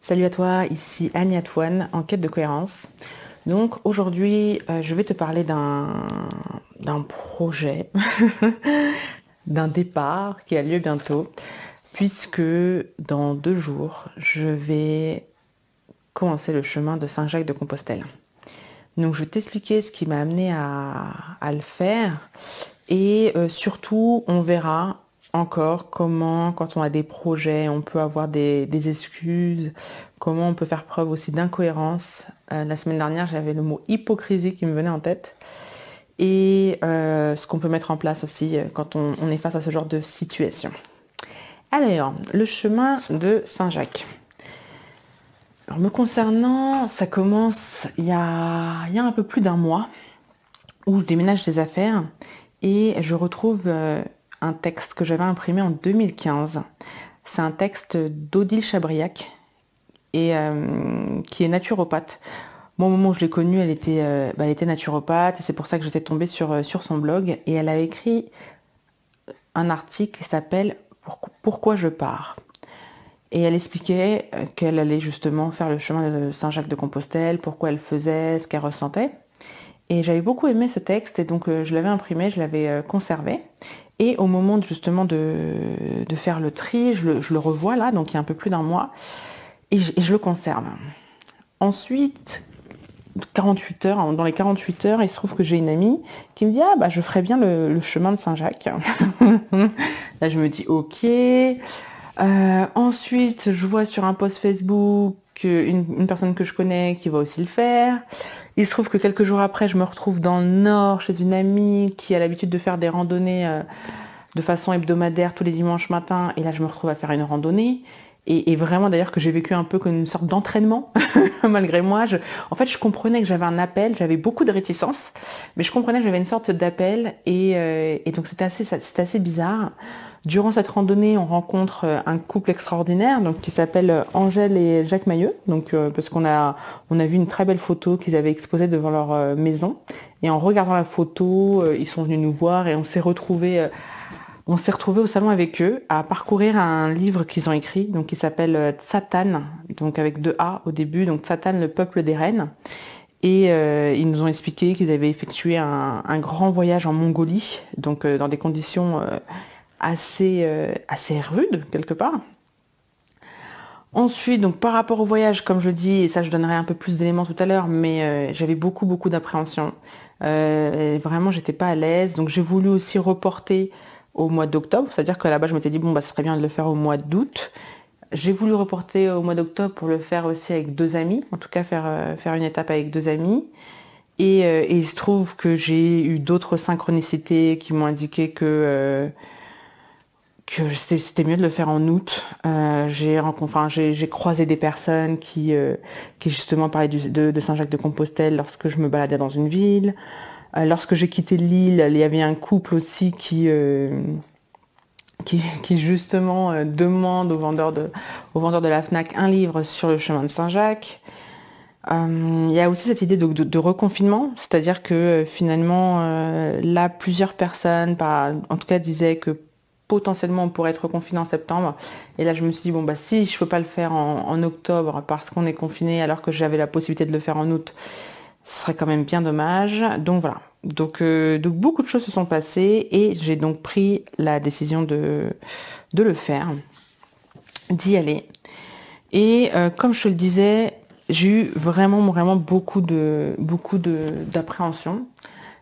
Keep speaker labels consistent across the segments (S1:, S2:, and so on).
S1: Salut à toi, ici Annie Atouane, en quête de cohérence. Donc aujourd'hui, je vais te parler d'un projet, d'un départ qui a lieu bientôt, puisque dans 2 jours, je vais commencer le chemin de Saint-Jacques-de-Compostelle. Donc je vais t'expliquer ce qui m'a amené à le faire et surtout on verra encore comment quand on a des projets on peut avoir des excuses, comment on peut faire preuve aussi d'incohérence. La semaine dernière j'avais le mot hypocrisie qui me venait en tête et ce qu'on peut mettre en place aussi quand on est face à ce genre de situation. Alors, le chemin de Saint-Jacques. Alors, me concernant, ça commence il y a un peu plus d'un mois où je déménage des affaires et je retrouve un texte que j'avais imprimé en 2015. C'est un texte d'Odile Chabriac et qui est naturopathe. Moi, au moment où je l'ai connue, elle était naturopathe et c'est pour ça que j'étais tombée sur son blog et elle a écrit un article qui s'appelle Pourquoi je pars. Et elle expliquait qu'elle allait justement faire le chemin de Saint-Jacques-de-Compostelle, pourquoi elle faisait, ce qu'elle ressentait. Et j'avais beaucoup aimé ce texte et donc je l'avais imprimé, je l'avais conservé. Et au moment justement de faire le tri, je le revois là, donc il y a un peu plus d'un mois, et je le conserve. Ensuite, 48 heures, dans les 48 heures, il se trouve que j'ai une amie qui me dit « Ah bah je ferais bien le chemin de Saint-Jacques ». Là je me dis « Ok ». Ensuite, je vois sur un post Facebook une personne que je connais qui va aussi le faire. Il se trouve que quelques jours après, je me retrouve dans le Nord chez une amie qui a l'habitude de faire des randonnées de façon hebdomadaire tous les dimanches matins. Et là, je me retrouve à faire une randonnée. Et vraiment d'ailleurs que j'ai vécu un peu comme une sorte d'entraînement malgré moi. En fait, je comprenais que j'avais un appel, j'avais beaucoup de réticence, mais je comprenais que j'avais une sorte d'appel et donc c'était assez bizarre. Durant cette randonnée, on rencontre un couple extraordinaire donc, qui s'appelle Angèle et Jacques Mailleux, donc, parce on a vu une très belle photo qu'ils avaient exposée devant leur maison. Et en regardant la photo, ils sont venus nous voir et on s'est retrouvés au salon avec eux à parcourir un livre qu'ils ont écrit, donc qui s'appelle Tsatan, donc avec 2 A au début, donc Tsatan, le peuple des rennes. Et ils nous ont expliqué qu'ils avaient effectué un grand voyage en Mongolie, donc dans des conditions assez rudes quelque part. Ensuite, donc par rapport au voyage, comme je dis, et ça je donnerai un peu plus d'éléments tout à l'heure, mais j'avais beaucoup d'appréhension. Vraiment, j'étais pas à l'aise, donc j'ai voulu aussi reporter au mois d'octobre, c'est-à-dire que là-bas je m'étais dit bon bah ce serait bien de le faire au mois d'août. J'ai voulu reporter au mois d'octobre pour le faire aussi avec 2 amis, en tout cas faire une étape avec 2 amis. Et il se trouve que j'ai eu d'autres synchronicités qui m'ont indiqué que c'était mieux de le faire en août. J'ai croisé des personnes qui justement parlaient de Saint-Jacques-de-Compostelle lorsque je me baladais dans une ville. Lorsque j'ai quitté l'île, il y avait un couple aussi qui justement demande au vendeur de la Fnac un livre sur le chemin de Saint-Jacques. Il y a aussi cette idée de reconfinement, c'est-à-dire que finalement, là, plusieurs personnes, en tout cas, disaient que potentiellement on pourrait être reconfiné en septembre. Et là, je me suis dit, bon, bah si je peux pas le faire en octobre parce qu'on est confiné alors que j'avais la possibilité de le faire en août, ce serait quand même bien dommage. Donc voilà. Donc beaucoup de choses se sont passées et j'ai donc pris la décision de le faire, d'y aller. Et comme je te le disais, j'ai eu vraiment d'appréhension.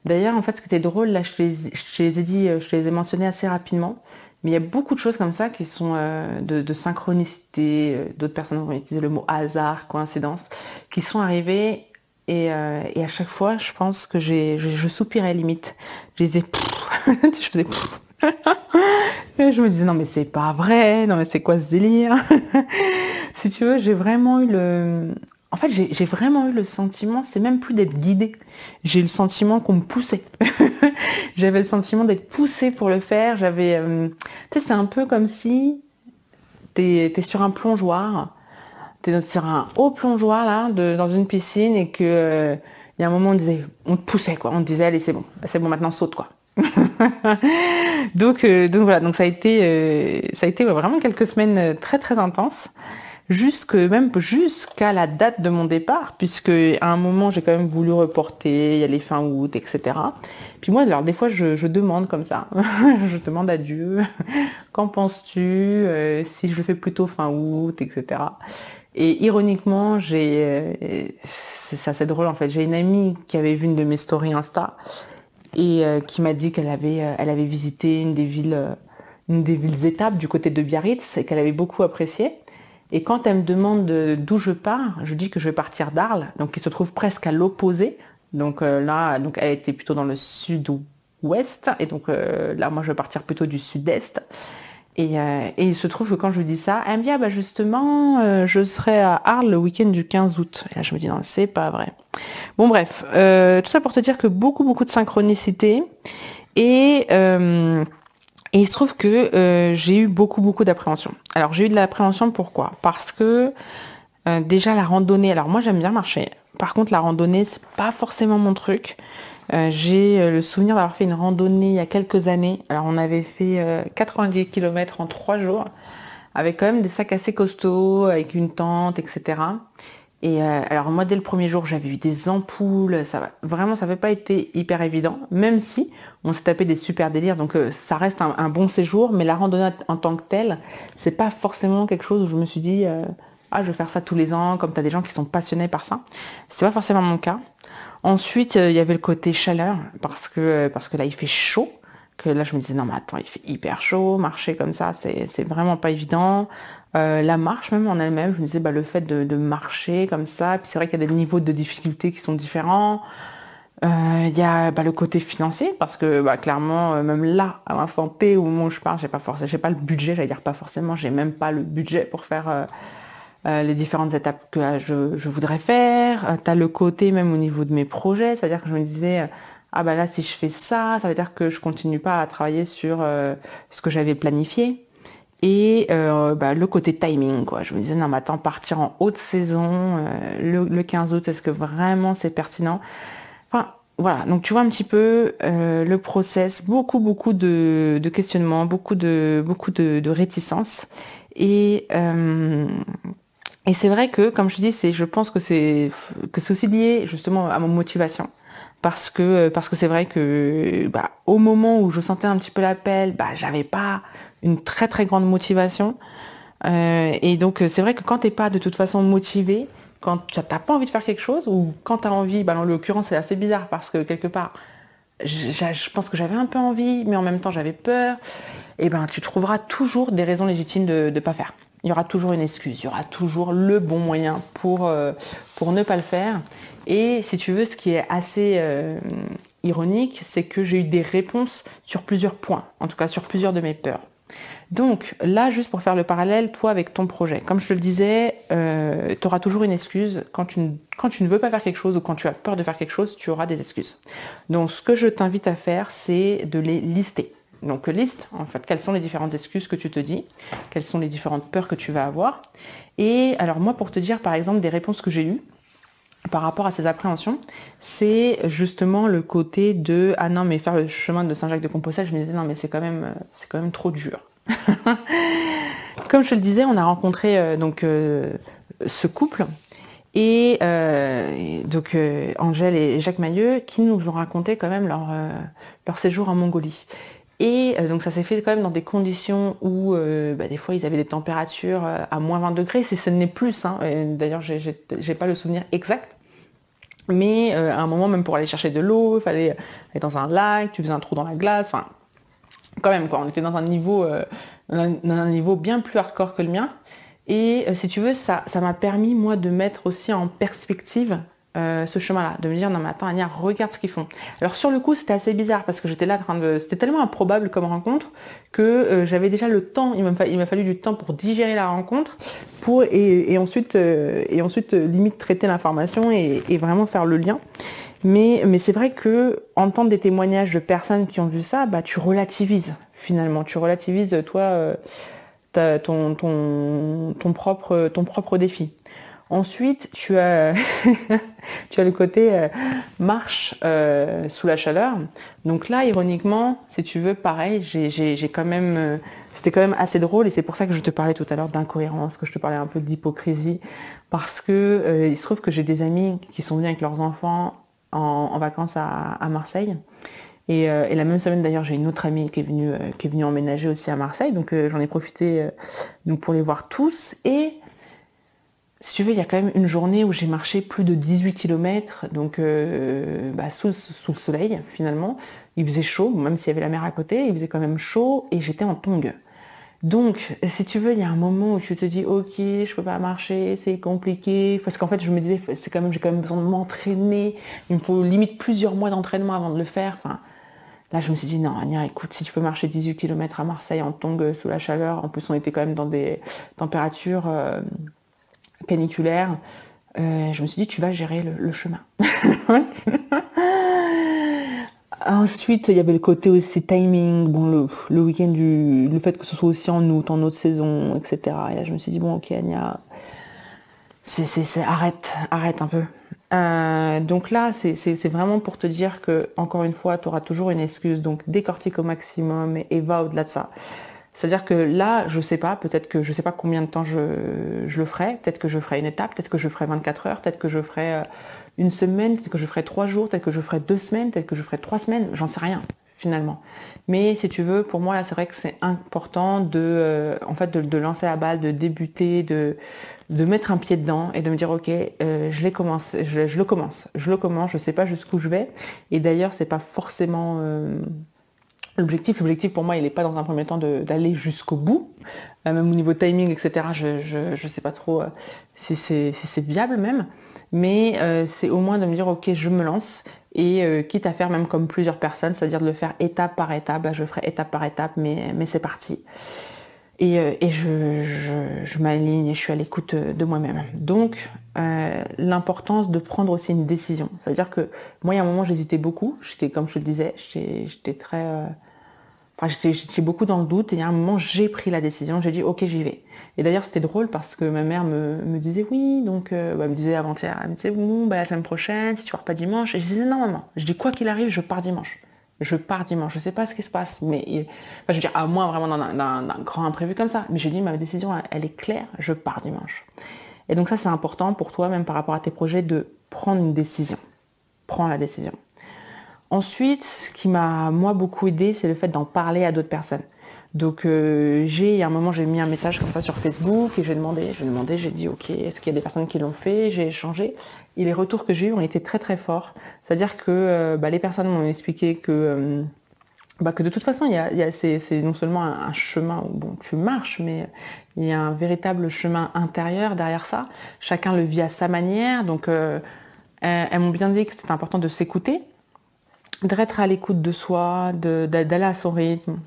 S1: D'ailleurs, en fait, ce qui était drôle, là, je te les ai dit, je te les ai mentionnés assez rapidement, mais il y a beaucoup de choses comme ça qui sont de synchronicité, d'autres personnes ont utilisé le mot hasard, coïncidence, qui sont arrivées et à chaque fois, je pense que je soupirais limite. Je disais, je faisais, et je me disais, non mais c'est pas vrai, non mais c'est quoi ce délire? Si tu veux, j'ai vraiment eu En fait, j'ai vraiment eu le sentiment, c'est même plus d'être guidée. J'ai eu le sentiment qu'on me poussait. J'avais le sentiment d'être poussée pour le faire. Tu sais, c'est un peu comme si t'es sur un plongeoir. T'es sur un haut plongeoir, là, dans une piscine, et que, il y a un moment, on te poussait, quoi. On te disait, allez, c'est bon, maintenant saute, quoi. Donc voilà, donc ça a été ouais, vraiment quelques semaines très intenses. même jusqu'à la date de mon départ, puisque à un moment j'ai quand même voulu reporter, y aller fin août, etc. Puis moi, alors des fois je demande comme ça, je demande à Dieu, qu'en penses-tu, si je le fais plutôt fin août, etc. Et ironiquement, c'est assez drôle en fait, j'ai une amie qui avait vu une de mes stories Insta et qui m'a dit elle avait visité une des villes étapes du côté de Biarritz et qu'elle avait beaucoup apprécié. Et quand elle me demande d'où je pars, je dis que je vais partir d'Arles, donc qui se trouve presque à l'opposé. Donc là, donc elle était plutôt dans le sud-ouest, et donc là, moi, je vais partir plutôt du sud-est. Et il se trouve que quand je lui dis ça, elle me dit ah bah justement, je serai à Arles le week-end du 15 août. Et là, je me dis non, c'est pas vrai. Bon bref, tout ça pour te dire que beaucoup de synchronicité et et il se trouve que j'ai eu beaucoup d'appréhension. Alors j'ai eu de l'appréhension pourquoi? Parce que déjà la randonnée, alors moi j'aime bien marcher. Par contre la randonnée c'est pas forcément mon truc. J'ai le souvenir d'avoir fait une randonnée il y a quelques années. Alors on avait fait 90 km en 3 jours avec quand même des sacs assez costauds, avec une tente, etc. Et alors moi dès le premier jour j'avais eu des ampoules, vraiment ça n'avait pas été hyper évident, même si on s'est tapé des super délires, donc ça reste un bon séjour, mais la randonnée en tant que telle, c'est pas forcément quelque chose où je me suis dit ah je vais faire ça tous les ans, comme tu as des gens qui sont passionnés par ça. C'est pas forcément mon cas. Ensuite il y avait le côté chaleur, parce que là il fait chaud, que là je me disais non mais attends il fait hyper chaud, marcher comme ça c'est vraiment pas évident. La marche même en elle-même, je me disais bah, le fait de marcher comme ça, puis c'est vrai qu'il y a des niveaux de difficulté qui sont différents. Il y a bah, le côté financier, parce que bah, clairement, même là, à l'instant T, au moment où je pars, j'ai pas le budget, j'allais dire pas forcément, j'ai même pas le budget pour faire les différentes étapes que je voudrais faire. T'as le côté même au niveau de mes projets, c'est-à-dire que je me disais, ah bah là, si je fais ça, ça veut dire que je continue pas à travailler sur ce que j'avais planifié. Et bah, le côté timing, quoi. Je me disais, non, mais attends, partir en haute saison, le 15 août, est-ce que vraiment c'est pertinent? Enfin, voilà. Donc, tu vois un petit peu le process, beaucoup de questionnements, beaucoup de réticences. Et, euh, et c'est vrai que, comme je dis, je pense que c'est aussi lié justement à mon motivation. Parce que c'est vrai que bah, au moment où je sentais un petit peu l'appel, bah, j'avais pas une très grande motivation. Et donc c'est vrai que quand t'es pas de toute façon motivé, quand t'as pas envie de faire quelque chose, ou quand t'as envie, bah, en l'occurrence c'est assez bizarre parce que quelque part, je pense que j'avais un peu envie, mais en même temps j'avais peur, et ben tu trouveras toujours des raisons légitimes de ne pas faire. Il y aura toujours une excuse, il y aura toujours le bon moyen pour ne pas le faire. Et si tu veux, ce qui est assez ironique, c'est que j'ai eu des réponses sur plusieurs points, en tout cas sur plusieurs de mes peurs. Donc là, juste pour faire le parallèle, toi avec ton projet, comme je te le disais, tu auras toujours une excuse. Quand tu ne veux pas faire quelque chose ou quand tu as peur de faire quelque chose, tu auras des excuses. Donc ce que je t'invite à faire, c'est de les lister. Donc liste en fait quelles sont les différentes excuses que tu te dis, quelles sont les différentes peurs que tu vas avoir. Et alors moi pour te dire par exemple des réponses que j'ai eues par rapport à ces appréhensions, c'est justement le côté de ah non mais faire le chemin de Saint-Jacques-de-Compostelle, je me disais non mais c'est quand même trop dur. Comme je te le disais, on a rencontré ce couple et donc Angèle et Jacques Mailleux qui nous ont raconté quand même leur séjour en Mongolie. Et donc ça s'est fait quand même dans des conditions où bah, des fois ils avaient des températures à moins 20 degrés, si ce n'est plus. Hein. D'ailleurs j'ai pas le souvenir exact. Mais à un moment, même pour aller chercher de l'eau, il fallait aller dans un lac, tu faisais un trou dans la glace, enfin quand même quoi, on était dans un niveau bien plus hardcore que le mien. Et si tu veux, ça m'a permis moi de mettre aussi en perspective ce chemin-là, de me dire non mais attends Ania, regarde ce qu'ils font. Alors sur le coup c'était assez bizarre parce que j'étais là c'était tellement improbable comme rencontre que j'avais déjà le temps, il m'a fallu du temps pour digérer la rencontre, et ensuite limite traiter l'information et vraiment faire le lien. Mais c'est vrai que entendre des témoignages de personnes qui ont vu ça, bah tu relativises finalement, tu relativises toi ton propre défi. Ensuite, tu as Tu as le côté marche sous la chaleur. Donc là, ironiquement, si tu veux, pareil, j'ai quand même... c'était quand même assez drôle et c'est pour ça que je te parlais tout à l'heure d'incohérence, que je te parlais un peu d'hypocrisie. Parce que il se trouve que j'ai des amis qui sont venus avec leurs enfants en vacances à Marseille. Et la même semaine d'ailleurs, j'ai une autre amie qui est venue emménager aussi à Marseille. Donc j'en ai profité donc pour les voir tous. Et si tu veux, il y a quand même une journée où j'ai marché plus de 18 km, donc sous le soleil finalement. Il faisait chaud, même s'il y avait la mer à côté, il faisait quand même chaud et j'étais en tongs. Donc, si tu veux, il y a un moment où tu te dis, ok, je peux pas marcher, c'est compliqué. Parce qu'en fait, je me disais, j'ai quand même besoin de m'entraîner. Il me faut limite plusieurs mois d'entraînement avant de le faire. Enfin, là, je me suis dit, non, Ania, écoute, si tu peux marcher 18 km à Marseille en tongs sous la chaleur, en plus on était quand même dans des températures caniculaires, je me suis dit, tu vas gérer le chemin. Ensuite, il y avait le côté aussi timing, bon, le week-end, le fait que ce soit aussi en août, en autre saison, etc. Et là, je me suis dit, bon, ok, Ania, arrête un peu. Donc là, c'est vraiment pour te dire que, encore une fois, tu auras toujours une excuse, donc décortique au maximum et va au-delà de ça. C'est-à-dire que là, je sais pas, peut-être que je sais pas combien de temps je le ferai, peut-être que je ferai une étape, peut-être que je ferai 24 heures, peut-être que je ferai une semaine, peut-être que je ferai 3 jours, peut-être que je ferai 2 semaines, peut-être que je ferai 3 semaines, j'en sais rien finalement. Mais si tu veux, pour moi là c'est vrai que c'est important en fait de lancer la balle, de débuter, de mettre un pied dedans et de me dire ok, je le commence, je sais pas jusqu'où je vais. Et d'ailleurs c'est pas forcément l'objectif pour moi, il n'est pas dans un premier temps d'aller jusqu'au bout, même au niveau timing, etc. Je sais pas trop si c'est viable même, mais c'est au moins de me dire ok, je me lance et quitte à faire même comme plusieurs personnes, c'est-à-dire de le faire étape par étape, je ferai étape par étape, mais c'est parti. Et je m'aligne et je suis à l'écoute de moi-même. Donc, l'importance de prendre aussi une décision. C'est-à-dire que moi, il y a un moment, j'hésitais beaucoup. J'étais, comme je te le disais, j'étais très... j'étais beaucoup dans le doute et il y a un moment, j'ai pris la décision. J'ai dit, ok, j'y vais. Et d'ailleurs, c'était drôle parce que ma mère me disait, oui, donc... elle me disait avant-hier, elle me disait, bon, la semaine prochaine, si tu pars pas dimanche. Et je disais, non, maman. Je dis, quoi qu'il arrive, je pars dimanche. Je pars dimanche, je sais pas ce qui se passe, mais je veux dire, à moins vraiment d'un grand imprévu comme ça, mais j'ai dit ma décision, elle est claire, je pars dimanche. Et donc ça c'est important pour toi, même par rapport à tes projets, de prendre une décision. Prends la décision. Ensuite, ce qui m'a moi beaucoup aidé, c'est le fait d'en parler à d'autres personnes. Donc il y a un moment j'ai mis un message comme ça sur Facebook et j'ai demandé, j'ai dit ok, est-ce qu'il y a des personnes qui l'ont fait, j'ai échangé et les retours que j'ai eus ont été très très forts. C'est-à-dire que les personnes m'ont expliqué que de toute façon c'est non seulement un chemin où bon, tu marches, mais il y a un véritable chemin intérieur derrière ça. Chacun le vit à sa manière, donc elles m'ont bien dit que c'était important de s'écouter, d'être à l'écoute de soi, d'aller à son rythme.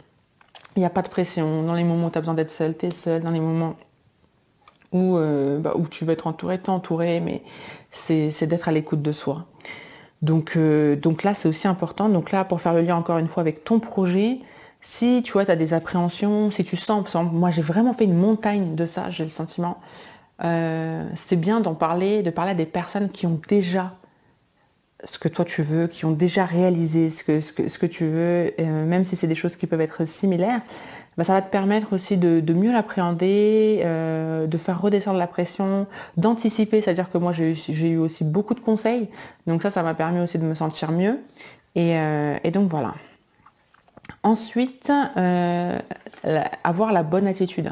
S1: Il n'y a pas de pression. Dans les moments où tu as besoin d'être seul, tu es seul. Dans les moments où tu veux être entouré, t'es entouré, mais c'est d'être à l'écoute de soi. Donc là, c'est aussi important. Donc là, pour faire le lien encore une fois avec ton projet, si tu vois, tu as des appréhensions, si tu sens, par exemple, moi j'ai vraiment fait une montagne de ça, j'ai le sentiment, c'est bien de parler à des personnes qui ont déjà ce que toi tu veux, qui ont déjà réalisé ce que tu veux, même si c'est des choses qui peuvent être similaires, ça va te permettre aussi de mieux l'appréhender, de faire redescendre la pression, d'anticiper, c'est-à-dire que moi j'ai eu aussi beaucoup de conseils, donc ça m'a permis aussi de me sentir mieux, et donc voilà. Ensuite, avoir la bonne attitude.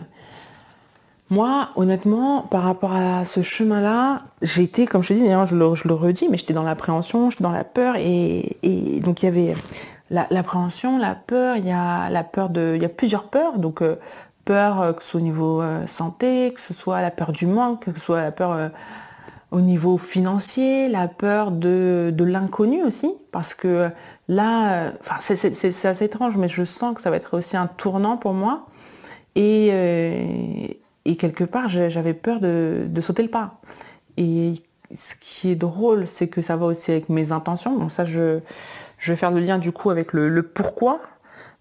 S1: Moi, honnêtement, par rapport à ce chemin-là, j'ai été, comme je te dis, d'ailleurs, je le redis, mais j'étais dans l'appréhension, j'étais dans la peur, et donc il y avait l'appréhension, la peur, il y a plusieurs peurs, donc peur que ce soit au niveau santé, que ce soit la peur du manque, que ce soit la peur au niveau financier, la peur de l'inconnu aussi, parce que là, c'est assez étrange, mais je sens que ça va être aussi un tournant pour moi, et quelque part, j'avais peur de sauter le pas. Et ce qui est drôle, c'est que ça va aussi avec mes intentions. Donc ça, je vais faire le lien du coup avec le pourquoi.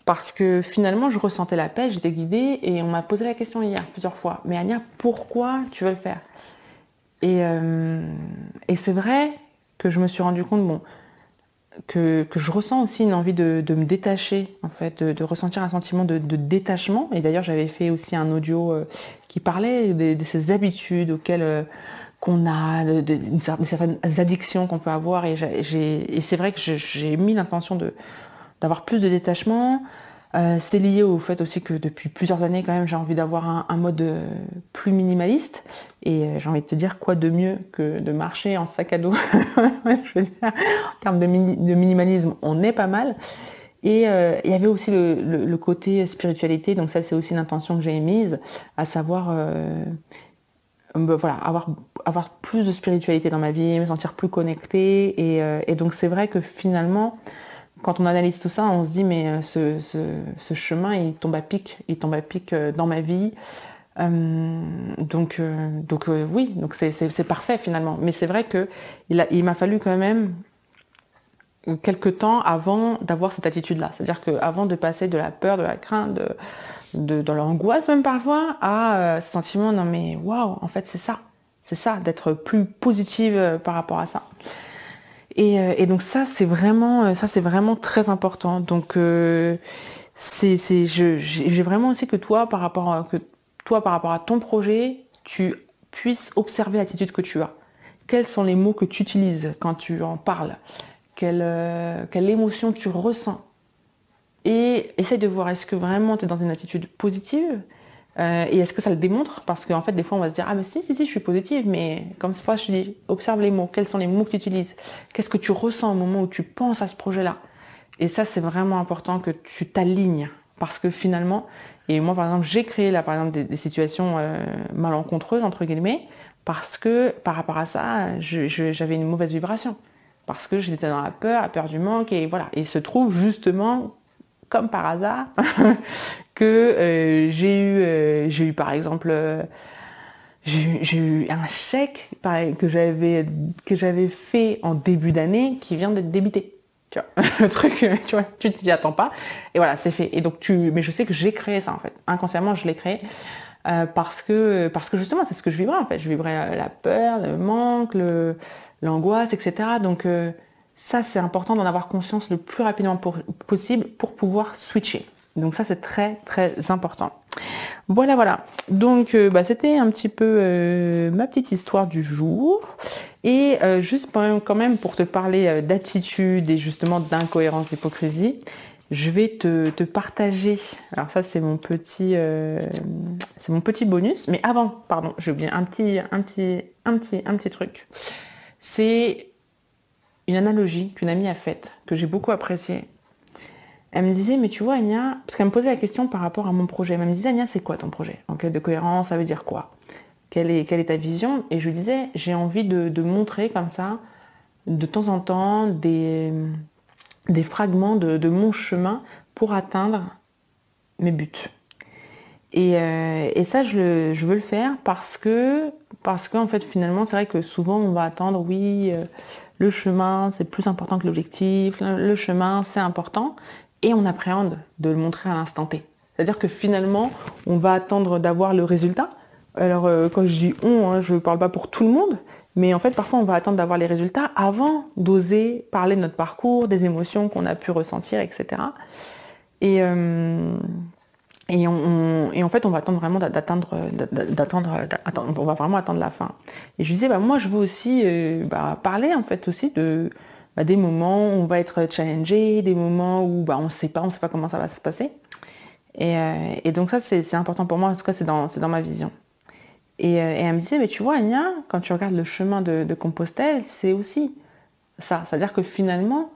S1: Parce que finalement, je ressentais l'appel, j'étais guidée et on m'a posé la question hier plusieurs fois. Mais Ania, pourquoi tu veux le faire? Et c'est vrai que je me suis rendu compte, bon, que je ressens aussi une envie de me détacher, en fait, de ressentir un sentiment de détachement. Et d'ailleurs, j'avais fait aussi un audio qui parlait de ces habitudes auxquelles qu'on a, de certaines addictions qu'on peut avoir. Et c'est vrai que j'ai mis l'intention d'avoir plus de détachement. C'est lié au fait aussi que depuis plusieurs années, quand même, j'ai envie d'avoir un mode plus minimaliste. Et j'ai envie de te dire, quoi de mieux que de marcher en sac à dos. Je veux dire, en termes de minimalisme, on est pas mal. Et il y avait aussi le côté spiritualité, donc ça c'est aussi l'intention que j'ai émise, à savoir voilà, avoir plus de spiritualité dans ma vie, me sentir plus connectée. Et donc c'est vrai que finalement, quand on analyse tout ça, on se dit mais ce chemin il tombe à pic, dans ma vie. Oui, donc c'est parfait finalement. Mais c'est vrai que il m'a fallu quand même quelques temps avant d'avoir cette attitude-là. C'est-à-dire qu'avant de passer de la peur, de la crainte, de l'angoisse même parfois, à ce sentiment, non mais waouh, en fait c'est ça, d'être plus positive par rapport à ça. Et donc ça c'est vraiment très important. Donc j'ai vraiment aussi que toi par rapport à ton projet, tu puisses observer l'attitude que tu as. Quels sont les mots que tu utilises quand tu en parles? Quelle émotion tu ressens? Et essaye de voir, est-ce que vraiment tu es dans une attitude positive et est-ce que ça le démontre? Parce qu'en fait, des fois, on va se dire, ah mais si, je suis positive, mais comme cette fois, je te dis, observe les mots, quels sont les mots que tu utilises? Qu'est-ce que tu ressens au moment où tu penses à ce projet-là? Et ça, c'est vraiment important que tu t'alignes. Parce que finalement, et moi par exemple, j'ai créé là par exemple des situations malencontreuses, entre guillemets, parce que par rapport à ça, j'avais une mauvaise vibration. Parce que j'étais dans la peur du manque, et voilà. Et il se trouve justement, comme par hasard, que j'ai eu par exemple, j'ai eu un chèque pareil, que j'avais fait en début d'année qui vient d'être débité. Tu vois, le truc, tu vois, tu t'y attends pas. Et voilà, c'est fait. Et donc mais je sais que j'ai créé ça en fait. Inconsciemment, je l'ai créé parce que justement, c'est ce que je vibrais en fait. Je vibrais la peur, le manque, l'angoisse, etc. Donc ça, c'est important d'en avoir conscience le plus rapidement possible pour pouvoir switcher. Donc ça, c'est très très important. Voilà. Donc c'était un petit peu ma petite histoire du jour. Et juste quand même pour te parler d'attitude et justement d'incohérence, d'hypocrisie, je vais te partager. Alors ça c'est mon petit bonus. Mais avant, pardon, j'ai oublié un petit truc. C'est une analogie qu'une amie a faite, que j'ai beaucoup appréciée. Elle me disait, mais tu vois, Anya, parce qu'elle me posait la question par rapport à mon projet. Elle me disait, Anya, c'est quoi ton projet? En quête de cohérence, ça veut dire quoi? Quelle est ta vision? Et je lui disais, j'ai envie de montrer comme ça, de temps en temps, des fragments de mon chemin pour atteindre mes buts. Et ça, je veux le faire parce qu'en fait, finalement, c'est vrai que souvent, on va attendre, oui, le chemin, c'est plus important que l'objectif, le chemin, c'est important, et on appréhende de le montrer à l'instant T. C'est-à-dire que finalement, on va attendre d'avoir le résultat. Alors, quand je dis on, hein, je ne parle pas pour tout le monde, mais en fait, parfois, on va attendre d'avoir les résultats avant d'oser parler de notre parcours, des émotions qu'on a pu ressentir, etc. Et en fait, on va attendre vraiment on va vraiment attendre la fin. Et je disais, moi, je veux aussi parler en fait aussi des moments où on va être challengé, des moments où on ne sait pas comment ça va se passer. Et donc ça, c'est important pour moi. En tout cas, c'est dans ma vision. Et elle me disait, mais tu vois, Anya, quand tu regardes le chemin de Compostelle, c'est aussi ça. C'est-à-dire que finalement,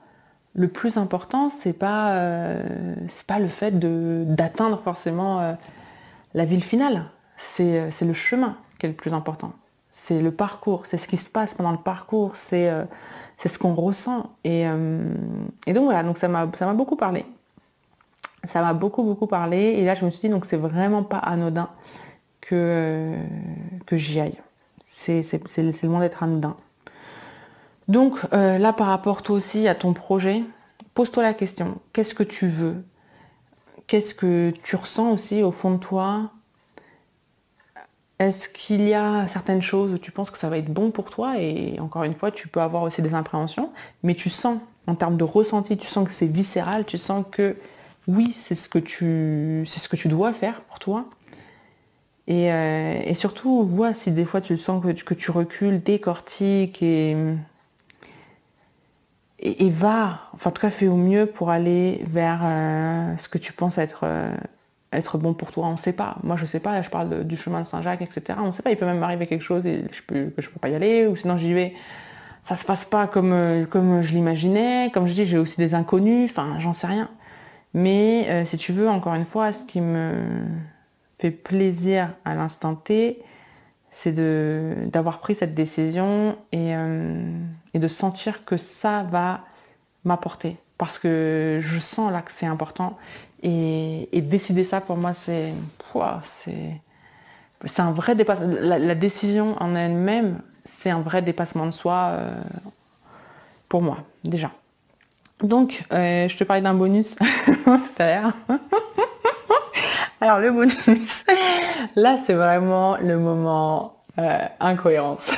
S1: le plus important, c'est pas le fait d'atteindre forcément la ville finale. C'est le chemin qui est le plus important. C'est le parcours, c'est ce qui se passe pendant le parcours, c'est ce qu'on ressent. Et donc voilà, donc ça m'a beaucoup parlé. Ça m'a beaucoup parlé. Et là, je me suis dit, donc c'est vraiment pas anodin que j'y aille. C'est loin d'être anodin. Donc là, par rapport toi aussi à ton projet, pose-toi la question, qu'est-ce que tu veux? Qu'est-ce que tu ressens aussi au fond de toi? Est-ce qu'il y a certaines choses où tu penses que ça va être bon pour toi? Et encore une fois, tu peux avoir aussi des impréhensions, mais tu sens, en termes de ressenti, tu sens que c'est viscéral, tu sens que oui, c'est ce que tu dois faire pour toi. Et surtout, vois si des fois tu sens que tu recules, décortiques et va, enfin en tout cas fais au mieux pour aller vers ce que tu penses être bon pour toi. On ne sait pas. Moi je sais pas, là je parle du chemin de Saint-Jacques, etc. On ne sait pas, il peut même m'arriver quelque chose et que je peux pas y aller, ou sinon j'y vais. Ça se passe pas comme je l'imaginais. Comme je dis, j'ai aussi des inconnus, enfin j'en sais rien. Mais si tu veux, encore une fois, ce qui me fait plaisir à l'instant T, c'est d'avoir pris cette décision et de sentir que ça va m'apporter. Parce que je sens là que c'est important. Et décider ça, pour moi, c'est un vrai dépassement. La décision en elle-même, c'est un vrai dépassement de soi pour moi, déjà. Donc, je te parlais d'un bonus tout à l'heure. Alors, le bonus, là, c'est vraiment le moment incohérence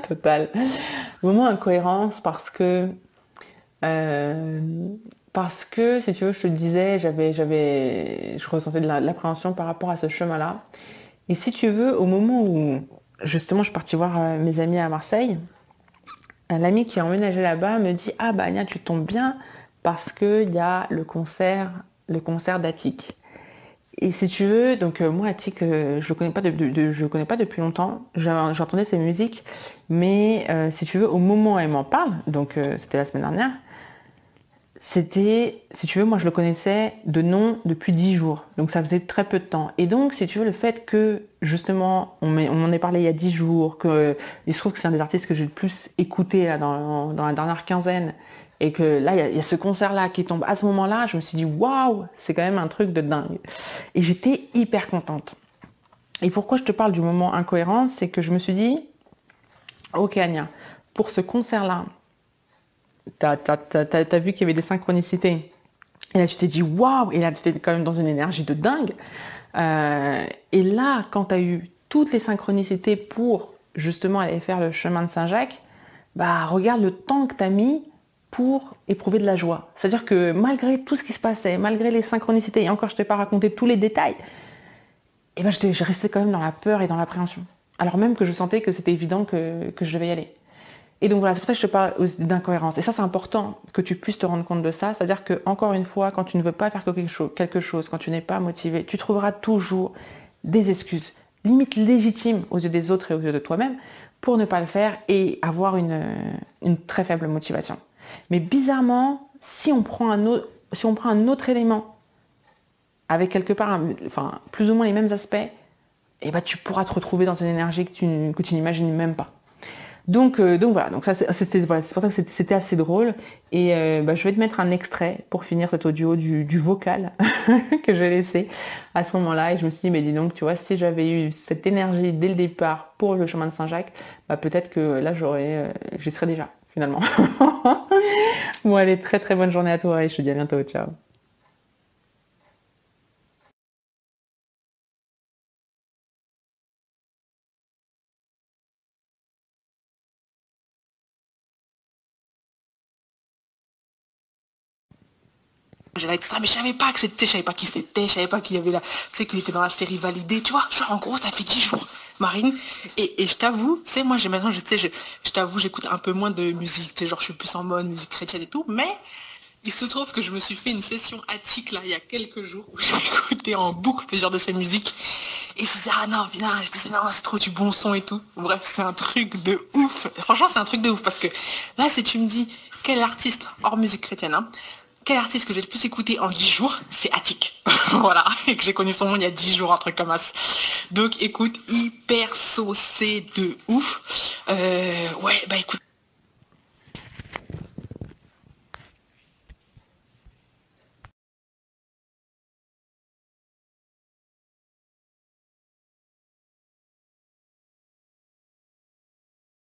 S1: totale. Le moment incohérence parce que, si tu veux, je te disais, je ressentais de l'appréhension par rapport à ce chemin-là. Et si tu veux, au moment où, justement, je suis partie voir mes amis à Marseille, un ami qui a emménagé là-bas me dit: ah bah Anya, tu tombes bien parce qu'il y a le concert d'Attic. Et si tu veux, donc moi Attic, je le connais pas je le connais pas depuis longtemps. J'entendais ses musiques, mais si tu veux, au moment où elle m'en parle, donc c'était la semaine dernière, c'était, si tu veux, moi je le connaissais de nom depuis 10 jours, donc ça faisait très peu de temps. Et donc, si tu veux, le fait que, justement, on m'en ait parlé il y a 10 jours, il se trouve que c'est un des artistes que j'ai le plus écouté là, dans la dernière quinzaine, et que là, il y a ce concert-là qui tombe à ce moment-là, je me suis dit, waouh, c'est quand même un truc de dingue. Et j'étais hyper contente. Et pourquoi je te parle du moment incohérent, c'est que je me suis dit, ok Anya, pour ce concert-là, t'as vu qu'il y avait des synchronicités. Et là, tu t'es dit waouh! Et là, tu étais quand même dans une énergie de dingue. Et là, quand tu as eu toutes les synchronicités pour justement aller faire le chemin de Saint-Jacques, bah regarde le temps que tu as mis pour éprouver de la joie. C'est-à-dire que malgré tout ce qui se passait, malgré les synchronicités, et encore je t'ai pas raconté tous les détails, et ben je restais quand même dans la peur et dans l'appréhension. Alors même que je sentais que c'était évident que je devais y aller. Et donc voilà, c'est pour ça que je te parle d'incohérence. Et ça, c'est important que tu puisses te rendre compte de ça. C'est-à-dire que, encore une fois, quand tu ne veux pas faire quelque chose, quand tu n'es pas motivé, tu trouveras toujours des excuses, limite légitimes aux yeux des autres et aux yeux de toi-même, pour ne pas le faire et avoir une très faible motivation. Mais bizarrement, si on prend un autre élément, avec quelque part, enfin, plus ou moins les mêmes aspects, et ben, tu pourras te retrouver dans une énergie que tu n'imagines même pas. Donc voilà, donc ça c'est pour ça que c'était assez drôle. Et je vais te mettre un extrait pour finir cet audio du vocal que j'ai laissé à ce moment-là. Et je me suis dit, mais dis donc, tu vois, si j'avais eu cette énergie dès le départ pour le chemin de Saint-Jacques, bah peut-être que là j'y serais déjà, finalement. Bon allez, très très bonne journée à toi et je te dis à bientôt, ciao.
S2: J'allais tout ça, mais je savais pas que c'était, je savais pas qui c'était, je savais pas qu'il y avait là, tu sais qu'il était dans la série validée, tu vois, genre en gros ça fait 10 jours, Marine, et je t'avoue, tu sais, moi j'ai maintenant, tu sais, je t'avoue, j'écoute un peu moins de musique, tu sais, genre je suis plus en mode musique chrétienne et tout, mais il se trouve que je me suis fait une session attique là il y a quelques jours où j'ai écouté en boucle plusieurs de ses musiques et je disais ah non putain, je disais non c'est trop du bon son et tout. Bref c'est un truc de ouf. Franchement c'est un truc de ouf parce que là si tu me dis quel artiste hors musique chrétienne hein, quel artiste que j'ai le plus écouté en 10 jours, c'est Attic. Voilà, et que j'ai connu son nom il y a 10 jours, un truc comme ça. Donc écoute, hyper saucé de ouf. Ouais, bah écoute,